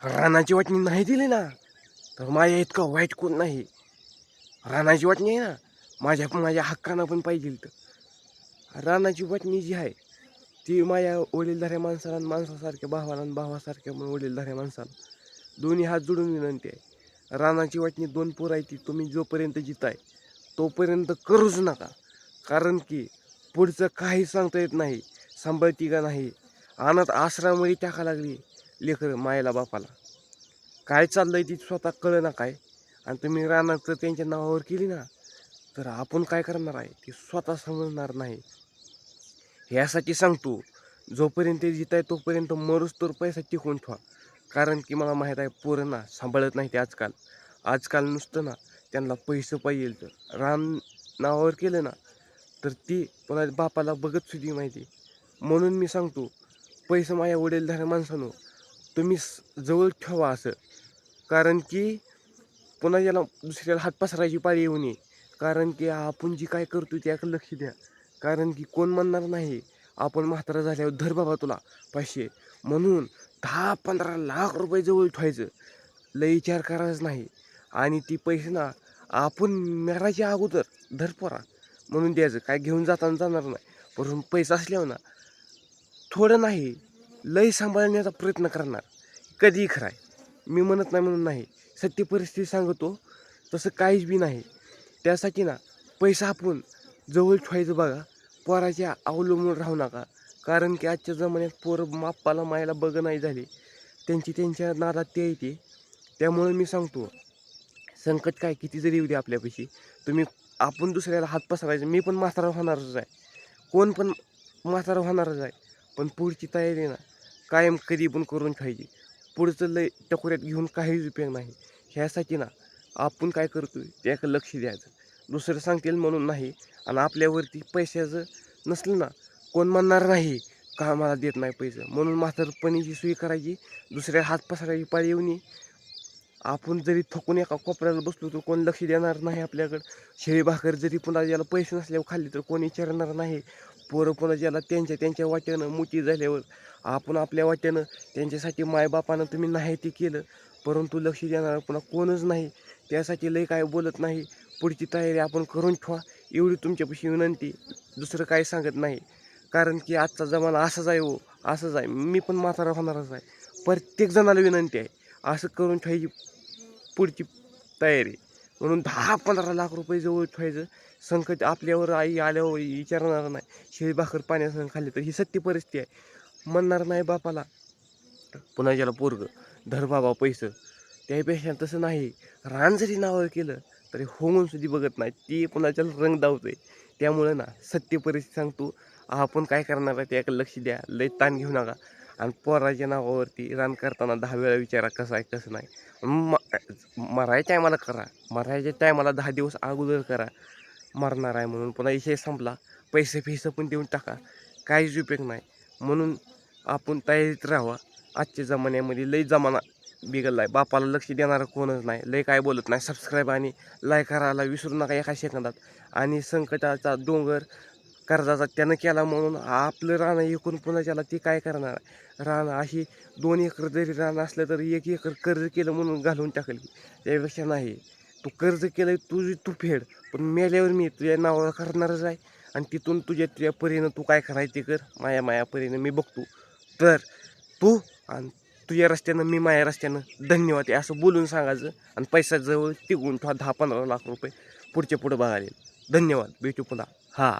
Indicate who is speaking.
Speaker 1: रानाची वाटणी नाही दिली ना तर माझ्या इतकं वाईट कोण नाही. रानाची वाटणी आहे ना, माझ्या माझ्या हक्कानं पण पाहिजे. तर रानाची वाटणी जी आहे ती माझ्या वडीलधाऱ्या माणसाला आणि माणसासारख्या भावाला आणि भावासारख्या वडीलधाऱ्या माणसाला दोन्ही हात जोडून विनंती आहे. रानाची वाटणी 2 पोरं आहे ती तुम्ही जोपर्यंत जिताय तोपर्यंत करूच नका. कारण की पुढचं काही सांगता येत नाही, सांभाळती का नाही. अनाथ आश्रमामध्ये टाका लागली लेकरं मायला बापाला. काय चाललंय ती स्वतः कळना काय. आणि तुम्ही रानात जर त्यांच्या नावावर केली ना तर आपण काय करणार आहे ती स्वतः समजणार नाही. ह्यासाठी सांगतो, जोपर्यंत जित आहे तोपर्यंत मरूस तर पैसा टिकवून ठेवा. कारण की मला माहीत आहे पोरं ना सांभाळत नाही ते आजकाल. आजकाल नुसतं ना त्यांना पैसे पाहिजे. तर रान नावावर केलं ना तर ती पुन्हा बापाला बघत सुद्धा माहिती. म्हणून मी सांगतो, पैसे माझ्या वडीलधाऱ्या माणसानो तुम्ही जवळ ठेवा असं. कारण की पुन्हा याला दुसऱ्याला हात पसरायची पाळी येऊ नये. कारण की आपण जी काय करतो त्याकडे लक्ष द्या. कारण की कोण म्हणणार नाही आपण म्हातारा झाल्यावर धर बाबा तुला पैसे म्हणून 10-15 लाख रुपये जवळ ठेवायचं. लय विचार करायचं नाही. आणि ती पैसे ना आपण मरायच्या अगोदर धर पोरा म्हणून द्यायचं. काय घेऊन जाताना जाणार नाही. पण पैसा असल्यावर ना थोडं नाही लय सांभाळण्याचा प्रयत्न करणार. कधीही खरं आहे. मी म्हणत नाही म्हणून नाही, सत्य परिस्थिती सांगतो. तसं काहीच बी नाही. त्यासाठी ना पैसा आपण जवळ ठेवायचं बघा. पोराच्या अवलंबून राहू नका. कारण की आजच्या जमान्यात पोरं बापाला मायला बघ नाही झाली. त्यांच्या नादात ते येते. त्यामुळे मी सांगतो, संकट काय किती जरी येऊ दे आपल्यापाशी तुम्ही आपण दुसऱ्याला हात पसरायचं. मी पण म्हातारा होणारच आहे. कोण पण म्हातारा होणारच आहे. पण पुढची तयारी ना कायम कधी पण करून ठेवायची. पुढचं लय टकोऱ्यात घेऊन काहीच उपयोग नाही. ह्यासाठी ना आपण काय करतोय त्याकडे लक्ष द्यायचं. दुसरं सांगतील म्हणून नाही. आणि आपल्यावरती पैशाचं नसलं ना कोण म्हणणार नाही का आम्हाला देत नाही पैसे. म्हणून म्हातारपणीची सोय करायची. दुसऱ्या हात पसरायची पाळी येऊ नये. आपण जरी थकून एका कोपऱ्याला बसलो तर कोण लक्ष देणार नाही आपल्याकडं. शेळी भाकर जरी पुन्हा ज्याला पैसे नसल्यावर खाल्ली तर कोणी विचारणार नाही. पोरं पुन्हा ज्याला त्यांच्या वाट्यानं मोठी झाल्यावर आपण आपल्या वाट्यानं त्यांच्यासाठी मायबापानं तुम्ही नाही ते केलं परंतु लक्ष देणार पुन्हा कोणच नाही. त्यासाठी लय काय बोलत नाही. पुढची तयारी आपण करून ठेवा एवढी तुमच्यापाशी विनंती. दुसरं काही सांगत नाही. कारण की आजचा जमाना असाच आहे हो, असंच आहे. मी पण म्हातारा होणारच आहे. प्रत्येक जणाला विनंती आहे असं करून ठेवायची पुढची तयारी. म्हणून 10-15 लाख रुपये जवळ ठेवायचं. संकट आपल्यावर आई आल्यावर विचारणार नाही. शेळी भाकर पाण्यासंग खाल्ली तर ही सत्य परिस्थिती आहे. म्हणणार नाही बापाला पुन्हा ज्याला पोरगं धर बाबा पैसे. त्यापेक्षा तसं नाही. रान जरी नावावर केलं तरी होऊन सुद्धा बघत नाही. ती पुन्हा रंग दावतोय. त्यामुळे ना सत्य परिस्थिती सांगतो. आपण काय करणार आहे त्याकडे लक्ष द्या. लय ताण घेऊ नका. आणि पोराच्या नावावरती रान करताना 10 वेळा विचारा कसं आहे कसं नाही. मरायच्या टायमाला करा. मरायच्या टायमाला 10 दिवस अगोदर करा. मरणार आहे म्हणून पुन्हा विषय संपला. पैसे पण देऊन टाका. काहीच उपयोग नाही. म्हणून आपण तयारीत राहावा. आजच्या जमान्यामध्ये लय जमाना बिघडला आहे. बापाला लक्ष देणारं कोणच नाही. लय काय बोलत नाही. सबस्क्राईब आणि लाईक करायला विसरू नका एका सेकंदात. आणि संकटाचा डोंगर कर्जाचा त्यानं केला म्हणून आपलं रान एकूण पुन्हा त्याला ती काय करणार. रान अशी 2 एकर जरी रान असलं तरी 1 एकर कर्ज केलं म्हणून घालून टाकेल. त्यापेक्षा नाही. तू कर्ज केलं तू फेड. पण मेल्यावर मी तुझ्या नावावर करणारच आहे. आणि तिथून तुझ्या परीनं तू काय करायचं ते कर. माया परीनं मी बघतो. तर तू आणि तुझ्या रस्त्यानं मी माझ्या रस्त्यानं धन्यवाद आहे असं बोलून सांगायचं. आणि पैसा जवळ टिकवून ठेवा 10-15 लाख रुपये पुढच्या पुढं बघायला. धन्यवाद. भेटू पुन्हा. हां.